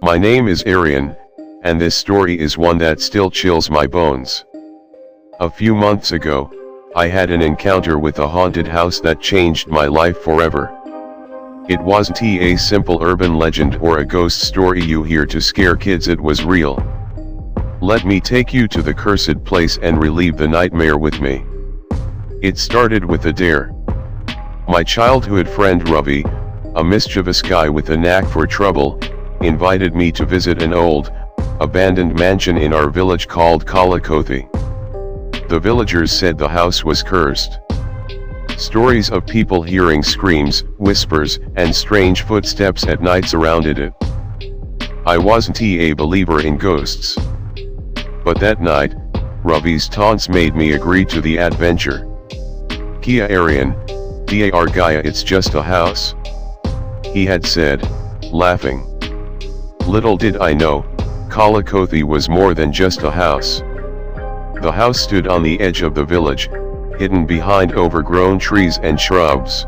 My name is Eerie, and this story is one that still chills my bones. A few months ago, I had an encounter with a haunted house that changed my life forever. It wasn't a simple urban legend or a ghost story you hear to scare kids, it was real. Let me take you to the cursed place and relive the nightmare with me. It started with a dare. My childhood friend Ravi, a mischievous guy with a knack for trouble, invited me to visit an old, abandoned mansion in our village called Kalakothi. The villagers said the house was cursed. Stories of people hearing screams, whispers, and strange footsteps at night surrounded it. I wasn't a believer in ghosts. But that night, Ravi's taunts made me agree to the adventure. Kia Arian, Dar Gaya, it's just a house, he had said, laughing. Little did I know, Kalakothi was more than just a house. The house stood on the edge of the village, hidden behind overgrown trees and shrubs.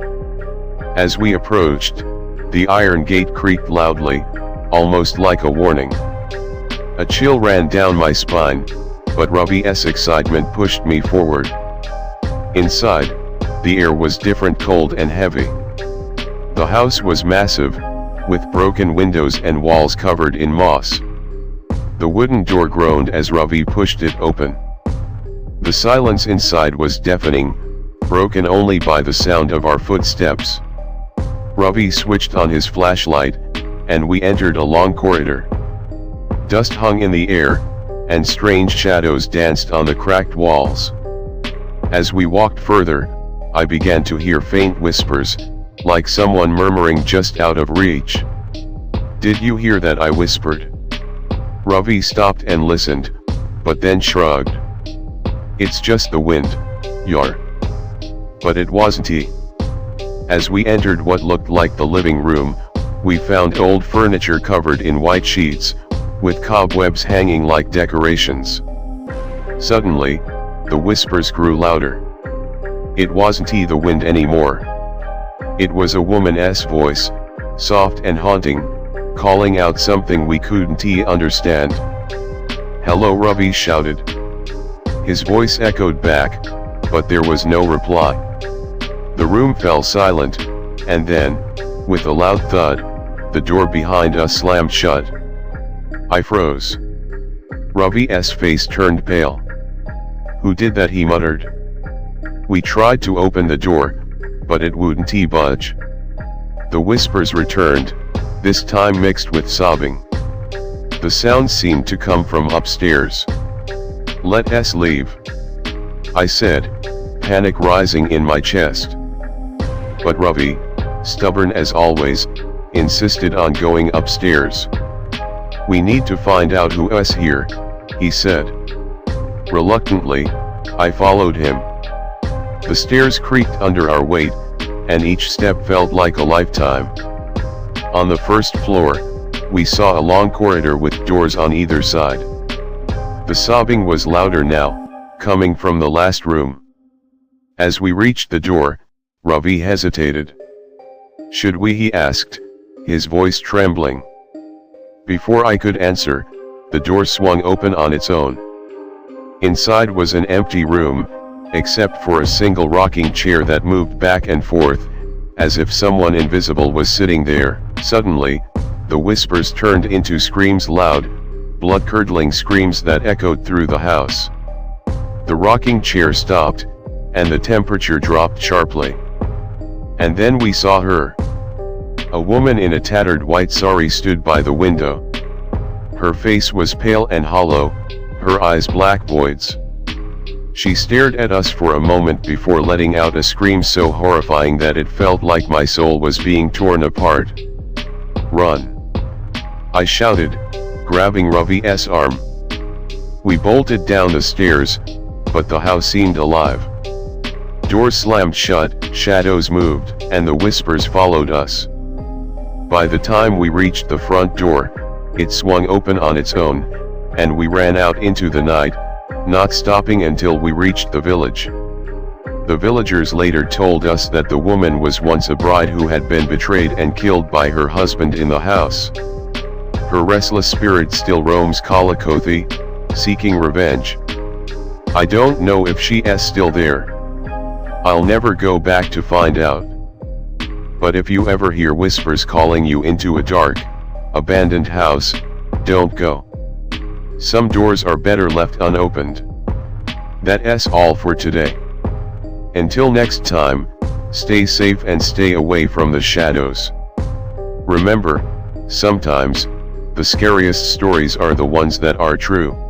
As we approached, the iron gate creaked loudly, almost like a warning. A chill ran down my spine, but Ravi's excitement pushed me forward. Inside, the air was different, cold and heavy. The house was massive, with broken windows and walls covered in moss. The wooden door groaned as Ravi pushed it open. The silence inside was deafening, broken only by the sound of our footsteps. Ravi switched on his flashlight, and we entered a long corridor. Dust hung in the air, and strange shadows danced on the cracked walls. As we walked further, I began to hear faint whispers, like someone murmuring just out of reach. "Did you hear that?" I whispered. Ravi stopped and listened, but then shrugged. "It's just the wind, yar." But it wasn't he. As we entered what looked like the living room, we found old furniture covered in white sheets, with cobwebs hanging like decorations. Suddenly, the whispers grew louder. It wasn't the wind anymore. It was a woman's voice, soft and haunting, calling out something we couldn't understand. "Hello," Ravi shouted. His voice echoed back, but there was no reply. The room fell silent, and then, with a loud thud, the door behind us slammed shut. I froze. Ravi's face turned pale. "Who did that?" he muttered. We tried to open the door, but it wouldn't budge. The whispers returned, this time mixed with sobbing. The sounds seemed to come from upstairs. "Let us leave," I said, panic rising in my chest. But Ravi, stubborn as always, insisted on going upstairs. "We need to find out who is here," he said. Reluctantly, I followed him. The stairs creaked under our weight, and each step felt like a lifetime. On the first floor, we saw a long corridor with doors on either side. The sobbing was louder now, coming from the last room. As we reached the door, Ravi hesitated. "Should we?" he asked, his voice trembling. Before I could answer, the door swung open on its own. Inside was an empty room, except for a single rocking chair that moved back and forth, as if someone invisible was sitting there. Suddenly, the whispers turned into screams, loud, blood-curdling screams that echoed through the house. The rocking chair stopped, and the temperature dropped sharply. And then we saw her. A woman in a tattered white sari stood by the window. Her face was pale and hollow, her eyes black voids. She stared at us for a moment before letting out a scream so horrifying that it felt like my soul was being torn apart. "Run!" I shouted, grabbing Ravi's arm. We bolted down the stairs, but the house seemed alive. Doors slammed shut, shadows moved, and the whispers followed us. By the time we reached the front door, it swung open on its own, and we ran out into the night, not stopping until we reached the village. The villagers later told us that the woman was once a bride who had been betrayed and killed by her husband in the house. Her restless spirit still roams Kalakothi, seeking revenge. I don't know if she is still there. I'll never go back to find out. But if you ever hear whispers calling you into a dark, abandoned house, don't go. Some doors are better left unopened. That's all for today. Until next time, stay safe and stay away from the shadows. Remember, sometimes, the scariest stories are the ones that are true.